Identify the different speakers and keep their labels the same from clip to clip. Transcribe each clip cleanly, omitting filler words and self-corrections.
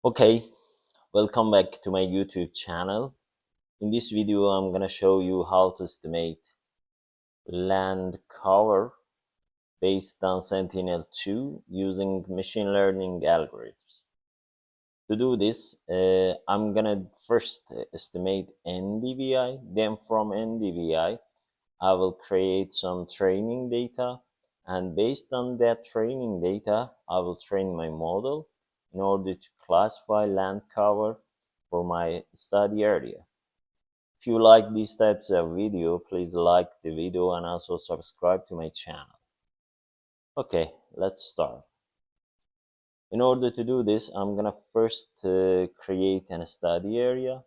Speaker 1: Okay, welcome back to my YouTube channel. In this video, I'm gonna show you how to estimate land cover based on Sentinel-2 using machine learning algorithms. To do this, I'm gonna first estimate NDVI, then from NDVI, I will create some training data, and based on that training data, I will train my model in order to classify land cover for my study area. If you like these types of video, please like the video and also subscribe to my channel. Okay, let's start. In order to do this, I'm gonna first create a study area.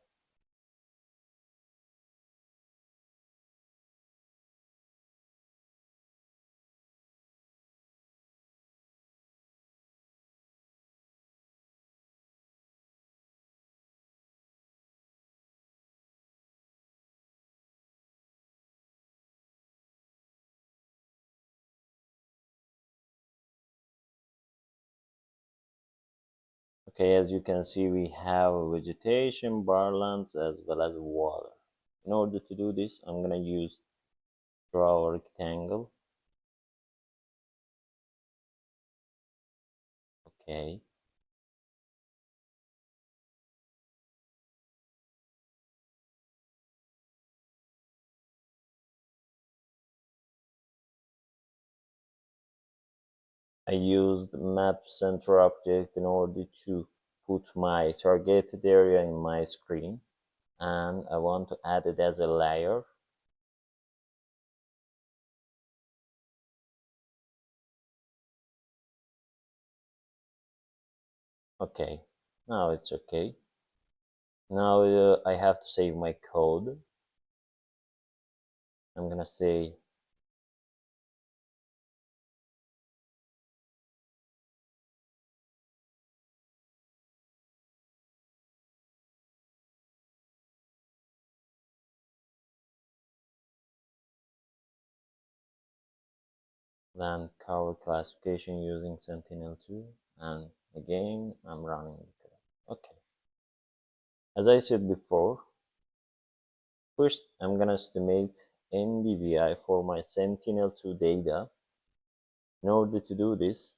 Speaker 1: Okay, as you can see, we have vegetation, barlands, as well as water. In order to do this, I'm gonna use draw a rectangle. Okay. I used map center object in order to put my targeted area in my screen, and I want to add it as a layer. Okay, now it's okay. Now I have to save my code. I'm gonna say land cover classification using Sentinel-2, and again I'm running the code. Okay, as I said before, first I'm gonna estimate NDVI for my Sentinel-2 data. In order to do this,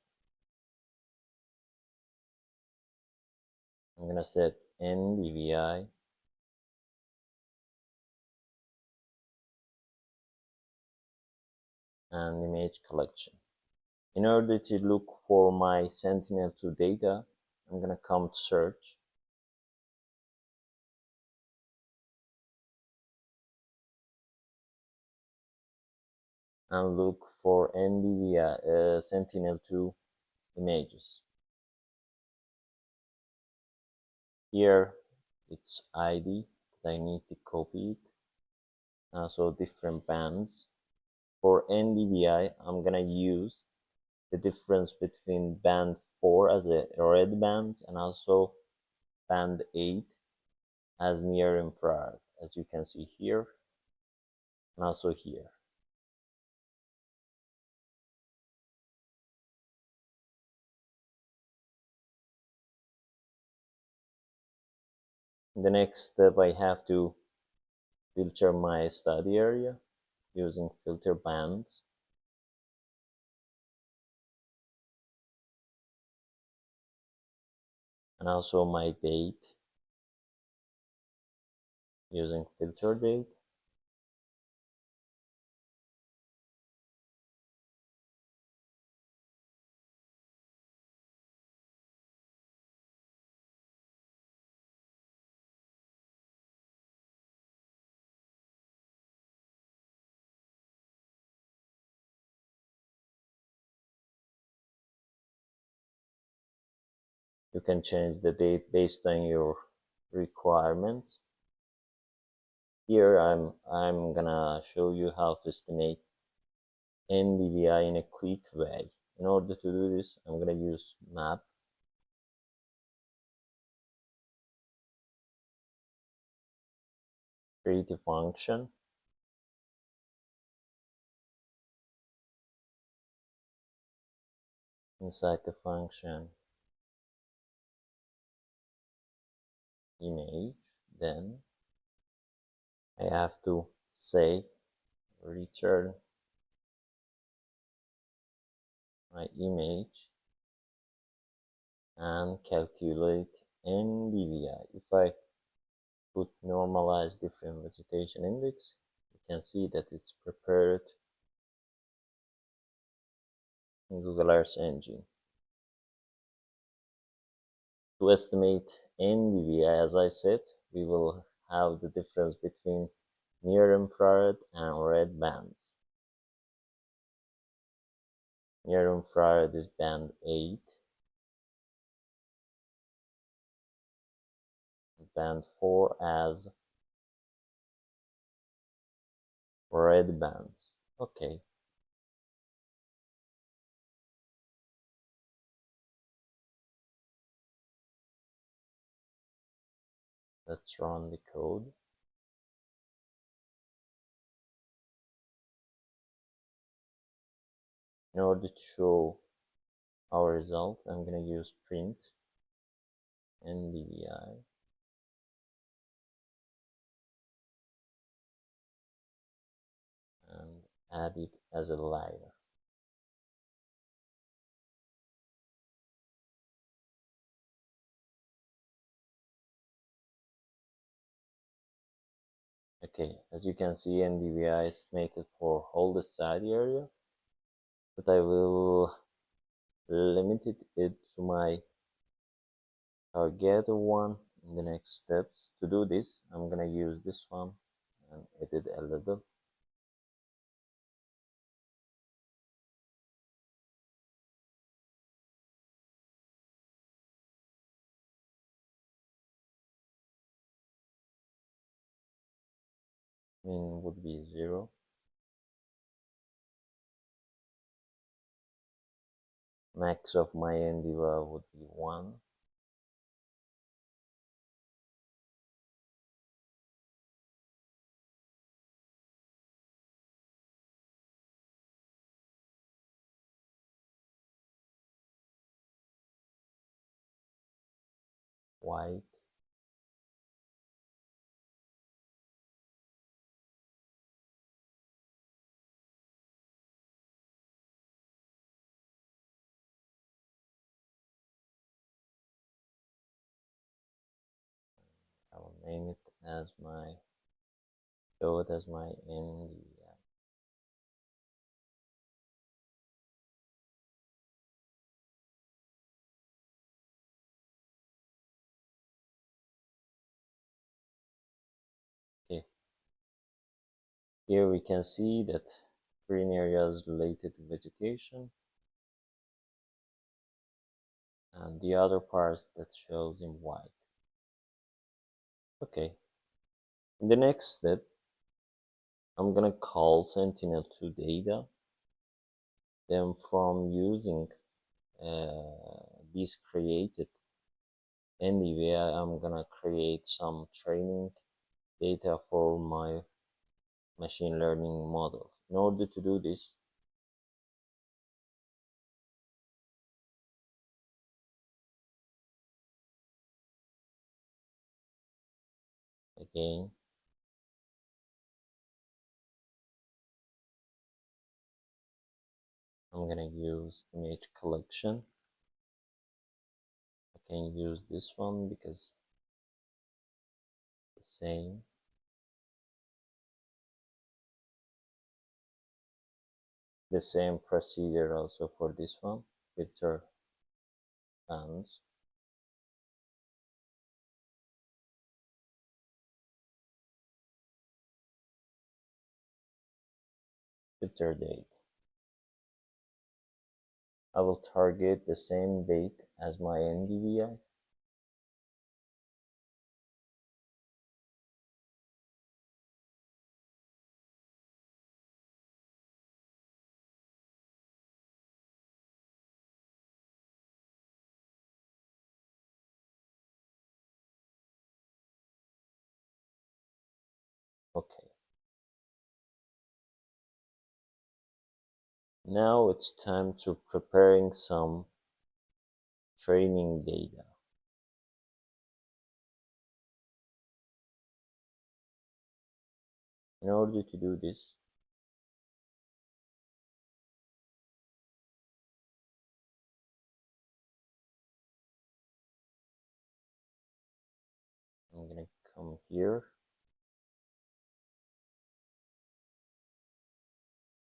Speaker 1: I'm gonna set NDVI and image collection. In order to look for my Sentinel-2 data, I'm gonna come to search. And look for NDVI Sentinel-2 images. Here it's ID, but I need to copy it. Also different bands. For NDVI, I'm gonna use the difference between band 4 as a red band and also band 8 as near infrared, as you can see here and also here. In the next step, I have to filter my study area using filter bands. And also my date using filter date. You can change the date based on your requirements. Here I'm gonna show you how to estimate NDVI in a quick way. In order to do this, I'm gonna use map, create a function. Inside the function, image, then I have to say return my image and calculate NDVI. If I put normalized different vegetation index, you can see that it's prepared in Google Earth Engine. To estimate NDVI, as I said, we will have the difference between near infrared and red bands. Near infrared is band 8, band 4 as red bands. Okay. Let's run the code. In order to show our result, I'm going to use print NDVI and add it as a layer. Okay, as you can see, NDVI is estimated for whole the study area, but I will limit it to my target one in the next steps. To do this, I'm gonna use this one and edit a little. Min would be 0. Max of my NDVI would be 1. White. I will name it as my, show it as my NDVI. Okay. Here we can see that green areas related to vegetation and the other parts that shows in white. Okay. In the next step, I'm gonna call Sentinel to data. Then from using this created NDVI, I'm gonna create some training data for my machine learning model. In order to do this, again, I'm gonna use image collection. I can use this one because the same. The same procedure also for this one, filter bands. Filter date. I will target the same date as my NDVI. Okay. Now it's time to preparing some training data. In order to do this, I'm gonna come here.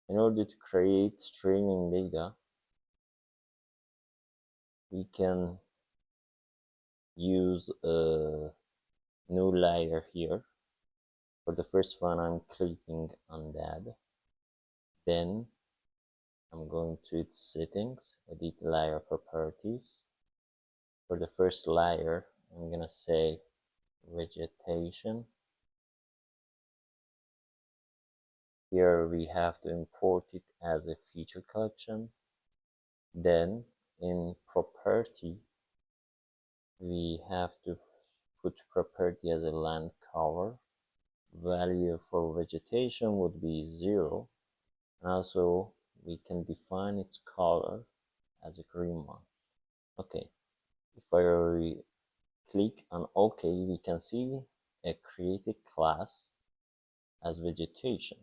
Speaker 1: In order to create training data, we can use a new layer here. For the first one, I'm clicking on that. Then I'm going to its settings, edit layer properties. For the first layer, I'm gonna say vegetation. Here we have to import it as a feature collection. Then in property, we have to put property as a land cover. Value for vegetation would be 0. And also we can define its color as a green one. Okay, if I click on OK, we can see a created class as vegetation.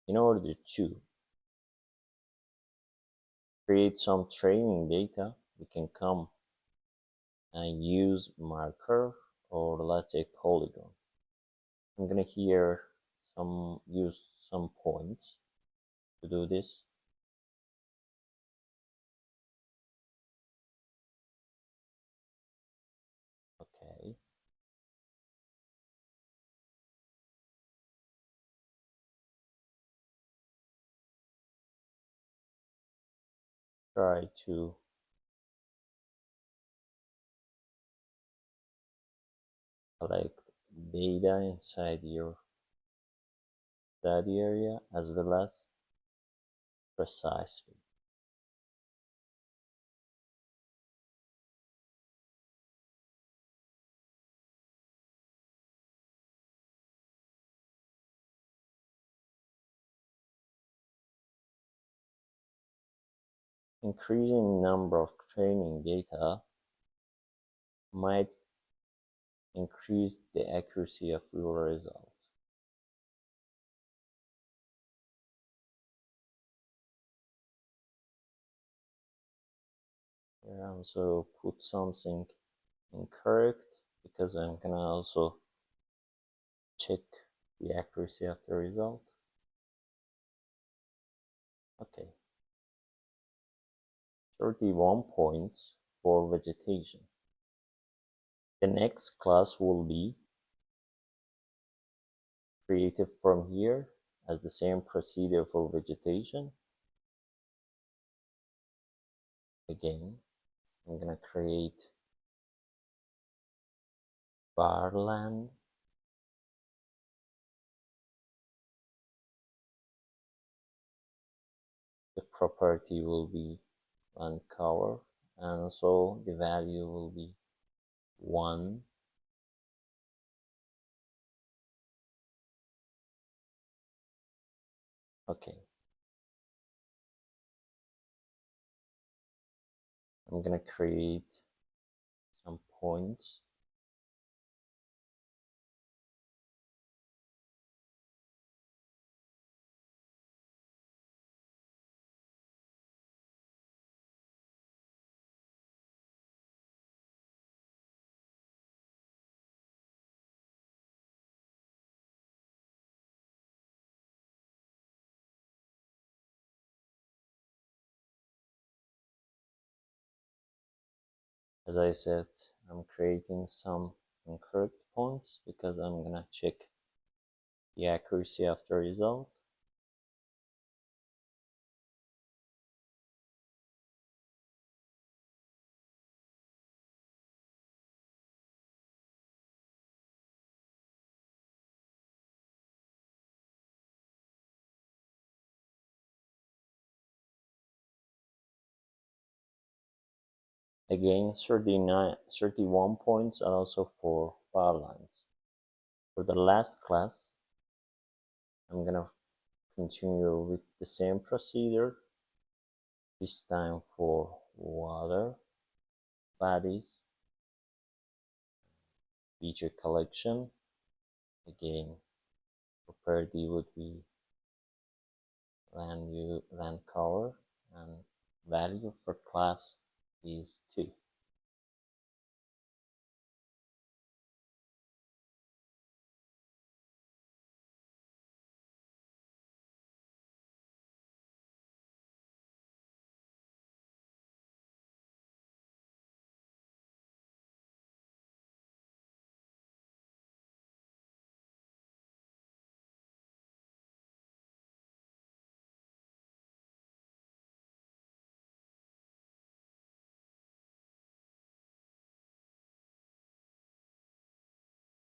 Speaker 1: In order to create some training data, we can come and use marker, or let's say polygon. I'm gonna here use some points to do this. Okay. Try to collect data inside your study area as well as precisely. Increasing number of training data might increase the accuracy of your result. Here I'm also put something incorrect because I'm gonna also check the accuracy of the result. Okay, 31 points for vegetation. The next class will be created from here as the same procedure for vegetation. Again, I'm gonna create barland. The property will be land cover, and so the value will be 1. Okay, I'm gonna create some points. As I said, I'm creating some incorrect points because I'm gonna check the accuracy of the result. Again, 31 points are also for bar lines. For the last class, I'm gonna continue with the same procedure, this time for water bodies, feature collection. Again, Property would be land cover, and value for class is 2.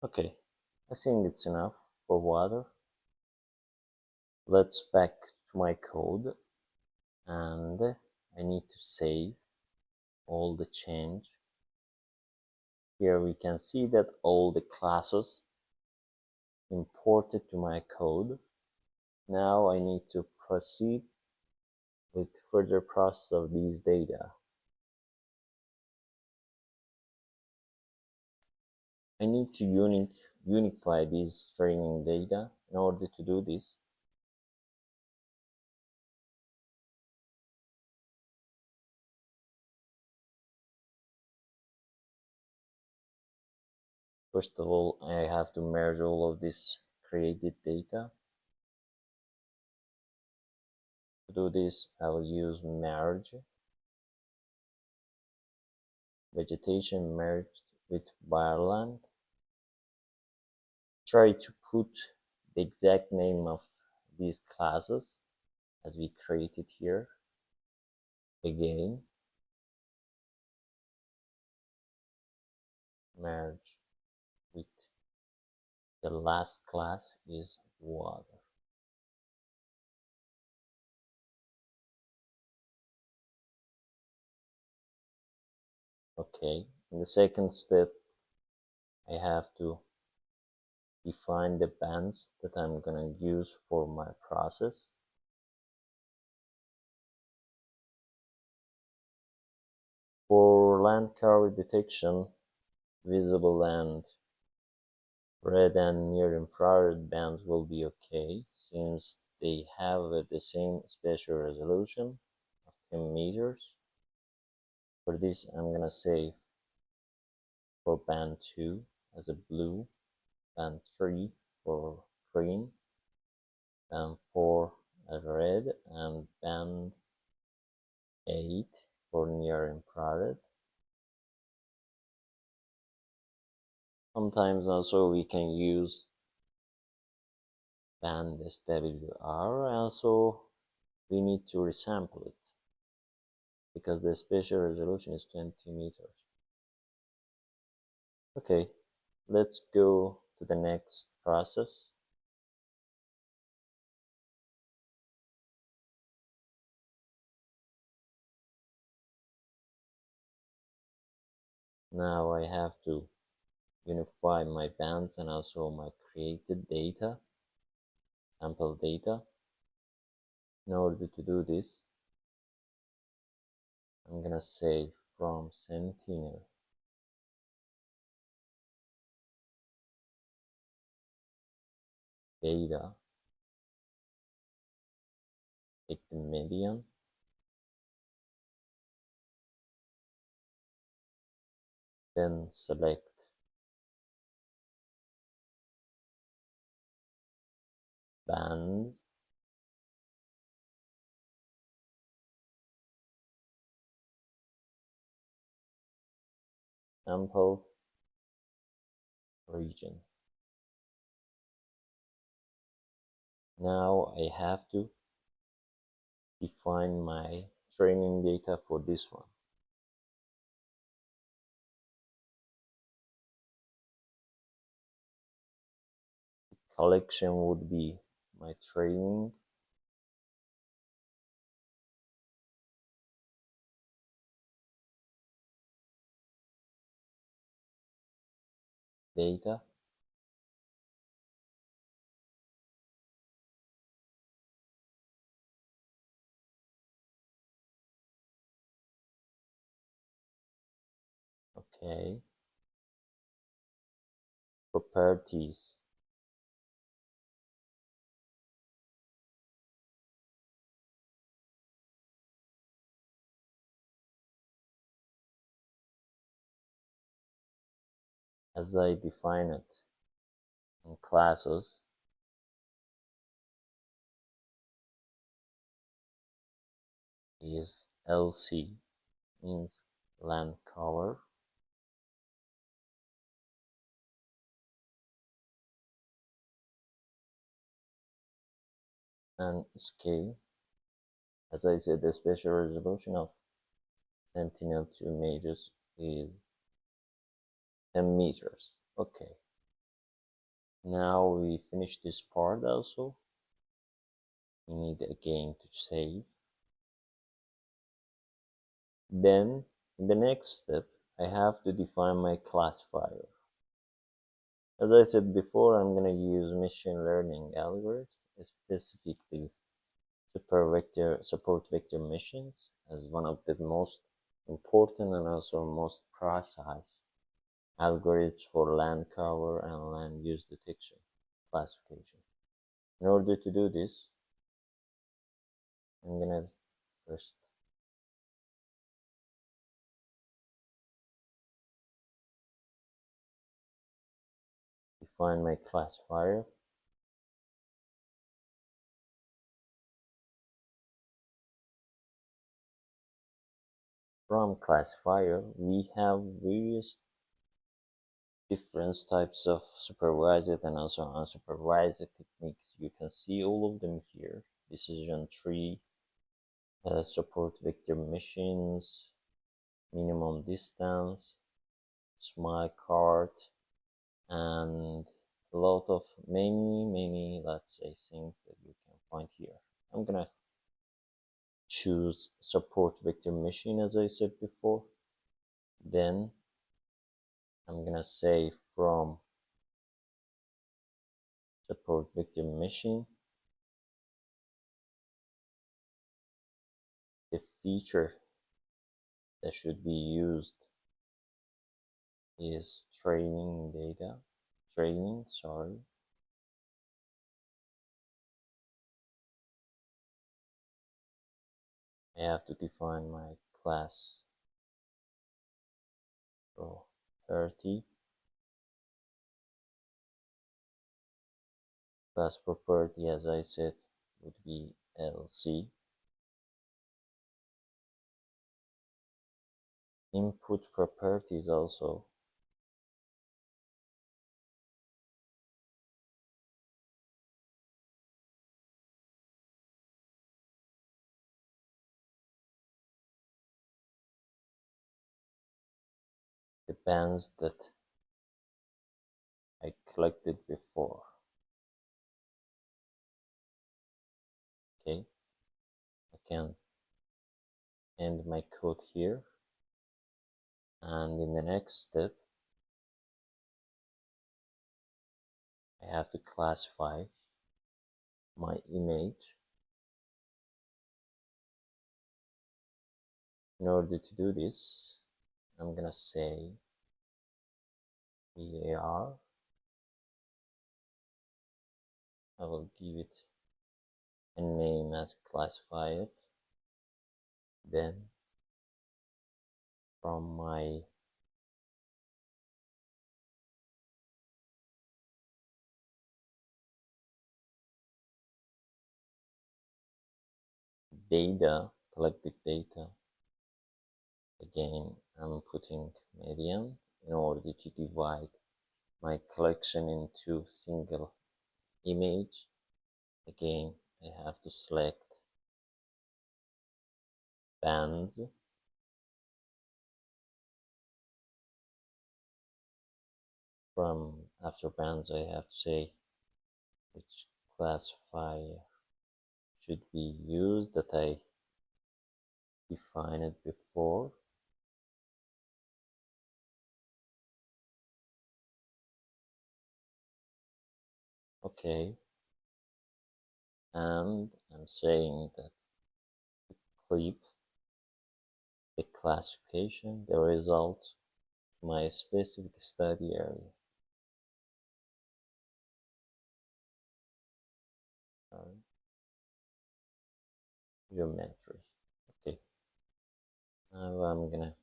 Speaker 1: Okay, I think it's enough for water. Let's back to my code, and I need to save all the change. Here we can see that all the classes imported to my code. Now I need to proceed with further process of these data. I need to unify these training data. In order to do this, first of all, I have to merge all of this created data. To do this, I will use merge, vegetation merged with wildland. Try to put the exact name of these classes as we created here. Again, merge with the last class is water. Okay, in the second step, I have to define the bands that I'm gonna use for my process. For land cover detection, visible and red and near infrared bands will be okay, since they have the same spatial resolution of 10 meters. For this, I'm gonna say for band 2 as a blue, band 3 for green, band 4 as red, and band 8 for near infrared. Sometimes also we can use band SWR, also we need to resample it because the spatial resolution is 20 meters. Okay, let's go to the next process. Now I have to unify my bands and also my created data, sample data. In order to do this, I'm gonna say from Sentinel data, take the median, then select bands, sample, region. Now I have to define my training data for this one. The collection would be my training data, okay, properties, as I define it in classes, is LC, means land cover, and scale. As I said, the spatial resolution of Sentinel-2 images is 10 meters. Okay, now we finish this part also. We need again to save. Then, in the next step, I have to define my classifier. As I said before, I'm going to use machine learning algorithms, specifically support vector machines, as one of the most important and also most precise algorithms for land cover and land use detection classification. In order to do this, I'm gonna first define my classifier. From classifier, we have various different types of supervised and also unsupervised techniques. You can see all of them here. Decision tree, support vector machines, minimum distance, smile cart, and a lot of many, let's say, things that you can find here. I'm gonna choose support vector machine, as I said before. Then I'm gonna say from support vector machine, the feature that should be used is training. I have to define my class property. Class property, as I said, would be LC. Input properties also the bands that I collected before. Okay, I can end my code here, and in the next step I have to classify my image. In order to do this, I'm gonna say var. I will give it a name as classified. Then from my data, collected data, again I'm putting median in order to divide my collection into single image. Again, I have to select bands. From after bands, I have to say which classifier should be used that I defined before. Okay, and I'm saying that to clip the classification, the result to my specific study area. Geometry. Okay, now I'm gonna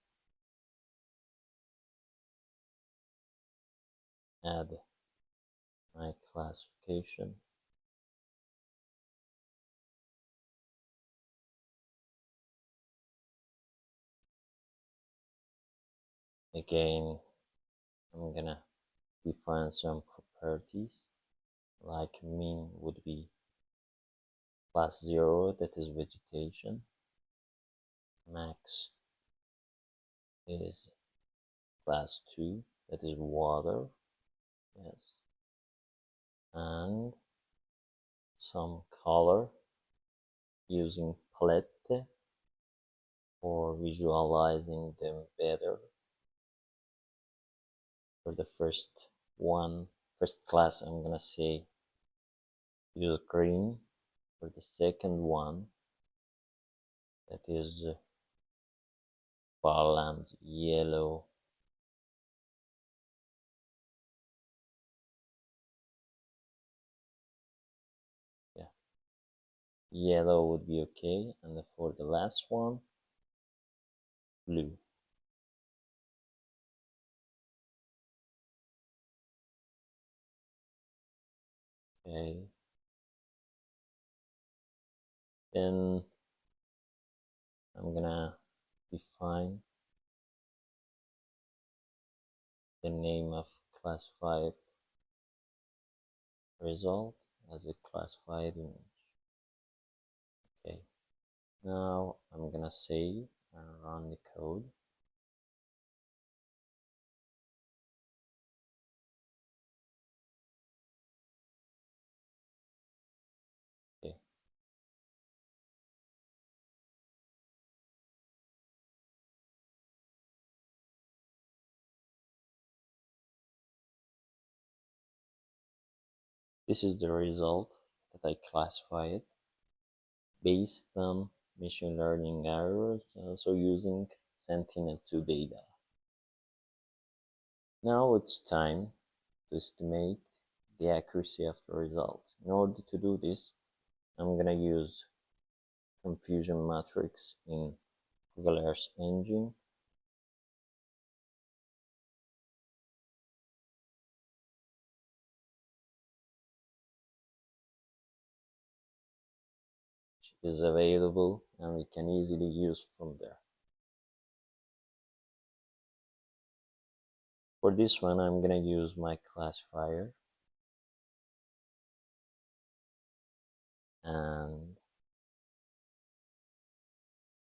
Speaker 1: add my classification. Again, I'm gonna define some properties, like mean would be class 0, that is vegetation. Max is class 2, that is water. Yes. And some color using palette for visualizing them better. For the first class, I'm gonna say use green. For the second one, that is balance yellow. Yeah, yellow would be okay. And for the last one, blue. Okay. Then I'm gonna define the name of classified result as a classified image. Okay. Now I'm gonna save and run the code. Okay. This is the result that I classified based on machine learning errors, also using Sentinel-2 data. Now it's time to estimate the accuracy of the results. In order to do this, I'm gonna use confusion matrix in Google Earth Engine. Which is available and we can easily use from there. For this one, I'm gonna use my classifier and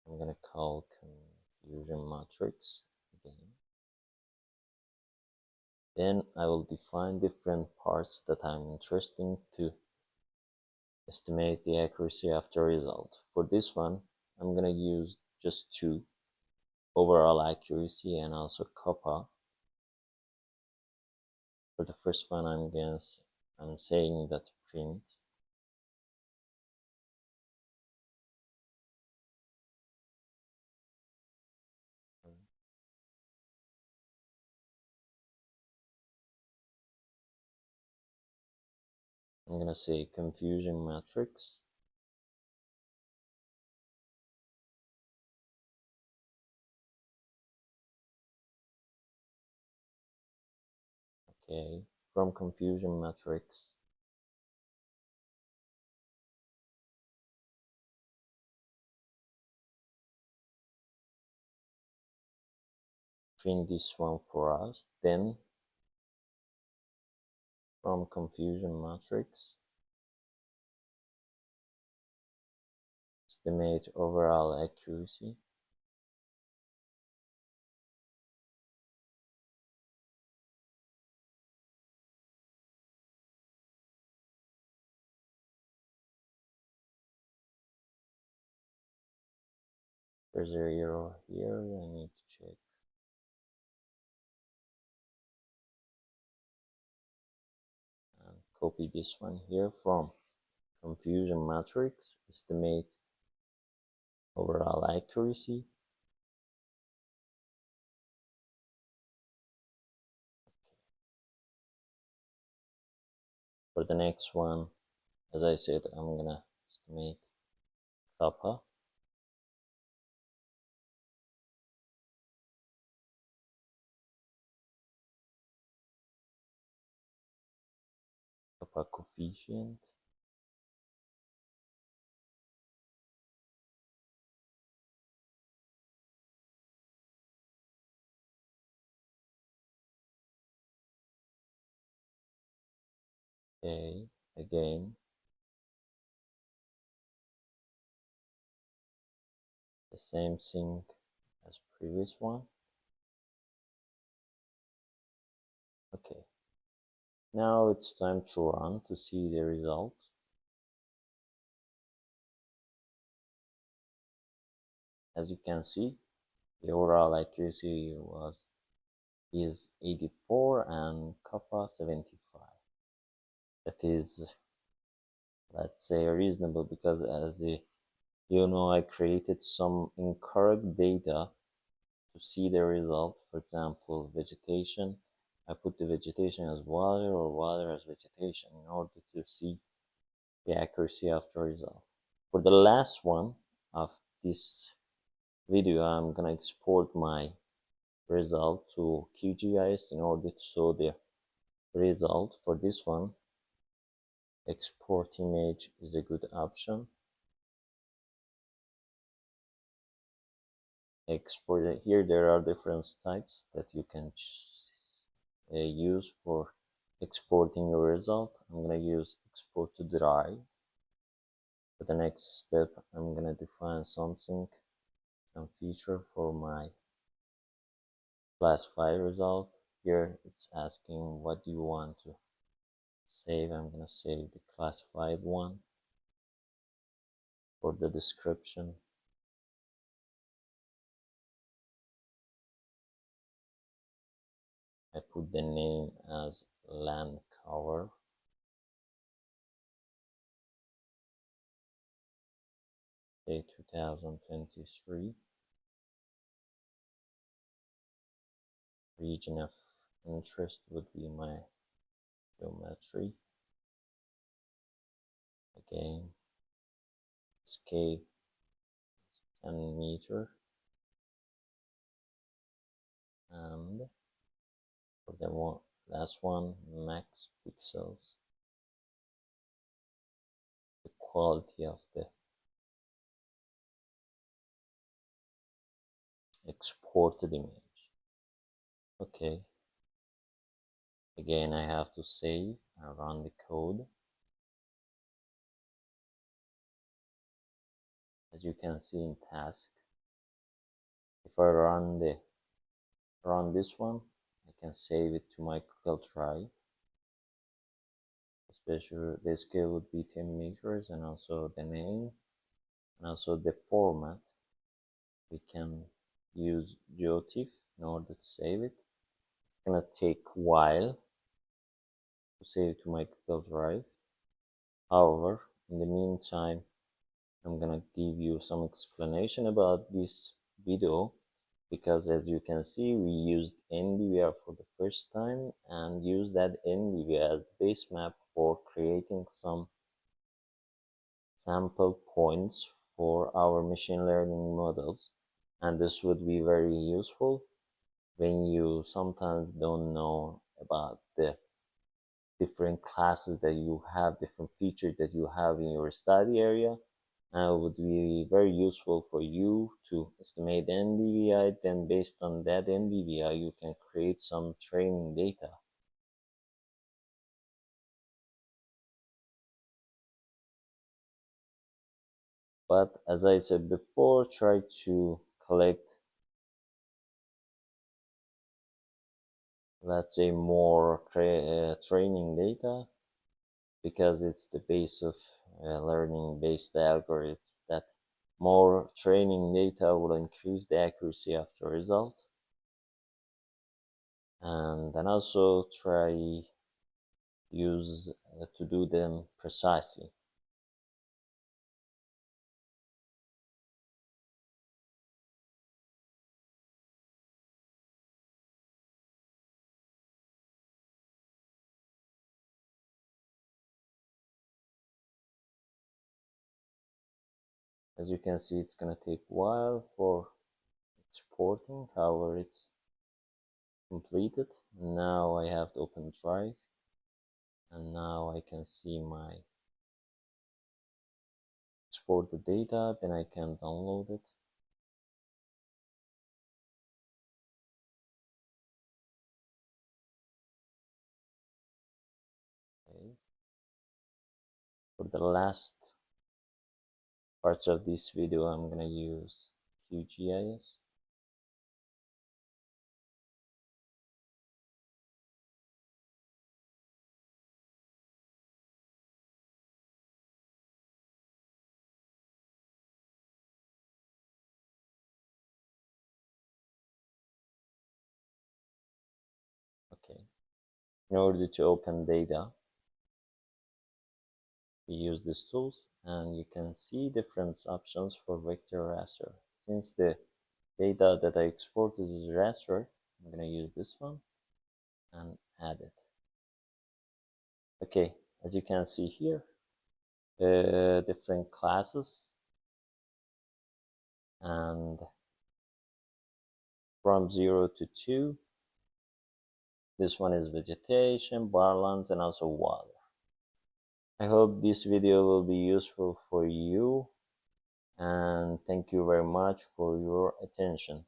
Speaker 1: I'm gonna call confusion matrix again. Then I will define different parts that I'm interested to estimate the accuracy of the result. For this one, I'm gonna use just two: overall accuracy and also kappa. For the first one, I'm saying that print I'm gonna say confusion matrix. Okay, from confusion matrix, print this one for us. Then from confusion matrix, estimate overall accuracy. There's an error here, I need to check. And copy this one here from confusion matrix, estimate overall accuracy. For the next one, as I said, I'm gonna estimate kappa. kappa coefficient. Okay, again, the same thing as previous one. Okay, now it's time to run to see the result. As you can see, the overall accuracy is 84 and kappa 75. That is, let's say, reasonable, because as you know, I created some incorrect data to see the result. For example, vegetation, I put the vegetation as water or water as vegetation in order to see the accuracy of the result. For the last one of this video, I'm gonna export my result to QGIS in order to show the result. For this one, export image is a good option. Export it. Here there are different types that you can use for exporting your result. I'm gonna use export to drive. For the next step, I'm gonna define some feature for my classified result. Here it's asking what do you want to save. I'm gonna save the classified one. For the description, I put the name as land cover. Day 2023. Region of interest would be my geometry. Again, scale 10 meter. And for the last one, max pixels. The quality of the exported image. Okay. Again, I have to save and run the code. As you can see in task, if I run this one, I can save it to my Google Drive. Especially the scale would be 10 meters, and also the name, and also the format. We can use GeoTIFF in order to save it. It's gonna take a while to save it to my Google Drive. However, in the meantime, I'm gonna give you some explanation about this video, because as you can see, we used NDVI for the first time and used that NDVI as the base map for creating some sample points for our machine learning models. And this would be very useful when you sometimes don't know about the different classes that you have, different features that you have in your study area. And it would be very useful for you to estimate NDVI. Then based on that NDVI, you can create some training data. But as I said before, try to collect, let's say, more training data, because it's the base of learning based algorithms. That more training data will increase the accuracy of the result. And then also try use to do them precisely. As you can see, it's gonna take a while for exporting. However, it's completed. Now I have to open Drive, And now I can see my export the data, then I can download it. Okay. For the last parts of this video, I'm gonna use QGIS. Okay. In order to open data, we use these tools, and you can see different options for vector raster. Since the data that I exported is raster, I'm gonna use this one and add it. Okay, as you can see here, different classes, and from 0 to 2, this one is vegetation, barlands, and also water. I hope this video will be useful for you, and thank you very much for your attention.